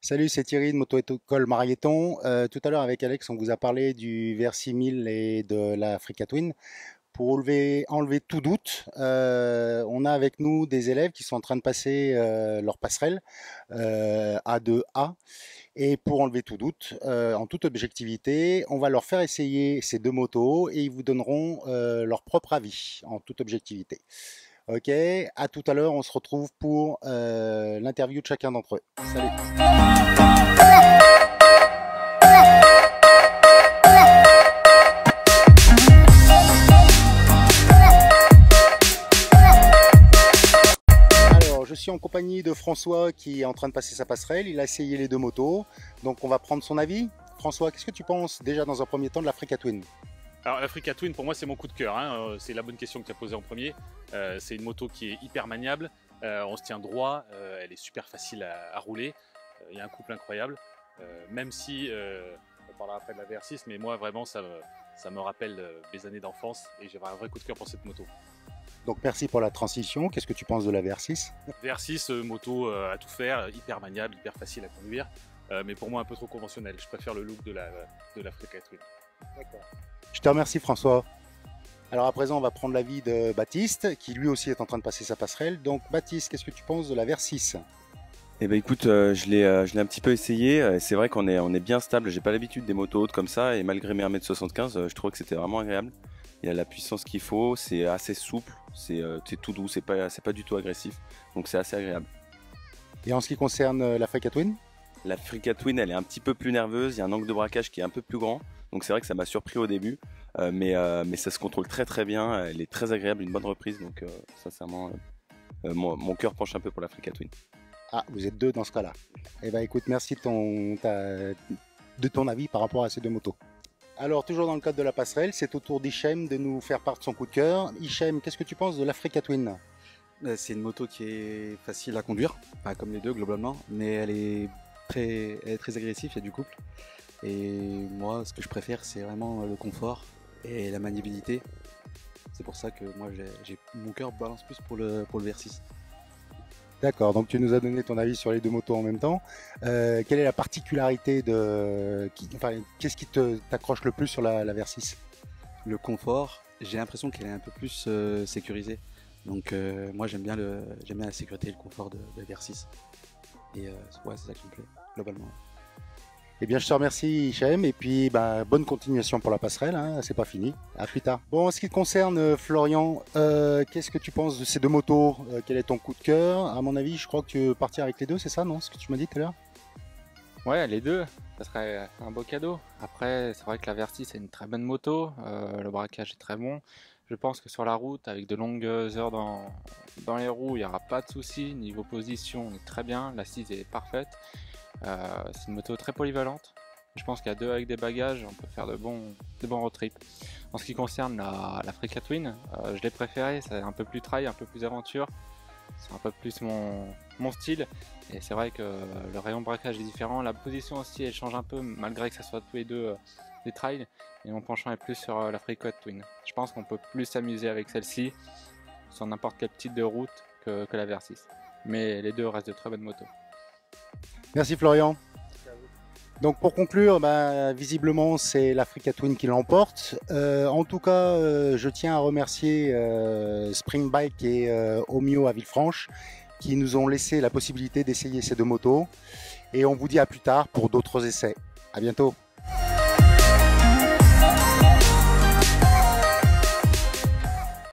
Salut, c'est Thierry de Moto-École Marieton. Tout à l'heure avec Alex, on vous a parlé du VR6000 et de la Africa Twin. Pour enlever tout doute, on a avec nous des élèves qui sont en train de passer leur passerelle A2A. Et pour enlever tout doute, en toute objectivité, on va leur faire essayer ces deux motos et ils vous donneront leur propre avis en toute objectivité. Ok, à tout à l'heure, on se retrouve pour l'interview de chacun d'entre eux. Salut. Alors, je suis en compagnie de François qui est en train de passer sa passerelle. Il a essayé les deux motos. Donc, on va prendre son avis. François, qu'est-ce que tu penses déjà dans un premier temps de l'Africa Twin? Alors l'Africa Twin pour moi c'est mon coup de cœur, hein. C'est la bonne question que tu as posée en premier. C'est une moto qui est hyper maniable, on se tient droit, elle est super facile à rouler, il y a un couple incroyable, même si on parlera après de la VR6, mais moi vraiment ça me rappelle mes années d'enfance et j'ai un vrai coup de cœur pour cette moto. Donc, merci pour la transition. Qu'est-ce que tu penses de la VR6? VR6, moto à tout faire, hyper maniable, hyper facile à conduire, mais pour moi un peu trop conventionnel, je préfère le look de l'Africa Twin. D'accord. Je te remercie François. Alors à présent, on va prendre l'avis de Baptiste, qui lui aussi est en train de passer sa passerelle. Donc Baptiste, qu'est-ce que tu penses de la VR6? Eh ben écoute, je l'ai un petit peu essayé. C'est vrai qu'on est bien stable. J'ai pas l'habitude des motos hautes comme ça et malgré mes 1m75, je trouve que c'était vraiment agréable. Il y a la puissance qu'il faut, c'est assez souple, c'est tout doux, c'est pas du tout agressif. Donc c'est assez agréable. Et en ce qui concerne l'Africa Twin? La Africa Twin, elle est un petit peu plus nerveuse. Il y a un angle de braquage qui est un peu plus grand. Donc c'est vrai que ça m'a surpris au début, mais ça se contrôle très très bien. Elle est très agréable, une bonne reprise. Donc sincèrement, mon cœur penche un peu pour l'Africa Twin. Ah, vous êtes deux dans ce cas-là. Eh bien écoute, merci de ton avis par rapport à ces deux motos. Alors toujours dans le cadre de la passerelle, c'est au tour d'Hichem de nous faire part de son coup de cœur. Hichem, qu'est-ce que tu penses de l'Africa Twin? C'est une moto qui est facile à conduire, pas comme les deux globalement, mais elle est très agressive, il y a du couple. Et moi, ce que je préfère, c'est vraiment le confort et la maniabilité. C'est pour ça que moi, mon cœur balance plus pour le VR6. D'accord, donc tu nous as donné ton avis sur les deux motos en même temps. Quelle est la particularité qu'est-ce qui t'accroche le plus sur la VR6? Le confort, j'ai l'impression qu'elle est un peu plus sécurisée. Donc moi, j'aime bien la sécurité et le confort de VR6. Et ouais, c'est ça qui me plaît, globalement. Eh bien, je te remercie, Hichem, et puis bonne continuation pour la passerelle, hein, c'est pas fini. À plus tard. Bon, en ce qui te concerne, Florian, qu'est-ce que tu penses de ces deux motos? Quel est ton coup de cœur? À mon avis, je crois que tu veux partir avec les deux, c'est ça, non? Ce que tu m'as dit tout à l'heure? Ouais, les deux, ça serait un beau cadeau. Après, c'est vrai que la Versys c'est une très bonne moto, le braquage est très bon. Je pense que sur la route, avec de longues heures dans les roues, il n'y aura pas de souci. Niveau position, on est très bien, l'assise est parfaite. C'est une moto très polyvalente. Je pense qu'à deux avec des bagages, on peut faire de bons road trips. En ce qui concerne l'Africa Twin, je l'ai préférée, c'est un peu plus trail, un peu plus aventure. C'est un peu plus mon style. Et c'est vrai que le rayon de braquage est différent. La position aussi, elle change un peu, malgré que ça soit tous les deux des trails. Et mon penchant est plus sur l'Africa Twin. Je pense qu'on peut plus s'amuser avec celle-ci sur n'importe quel type de route que la Versys. Mais les deux restent de très bonnes motos. Merci, Florian. Donc pour conclure, visiblement c'est l'Africa Twin qui l'emporte. En tout cas, je tiens à remercier Spring Bike et Omio à Villefranche qui nous ont laissé la possibilité d'essayer ces deux motos. Et on vous dit à plus tard pour d'autres essais. À bientôt.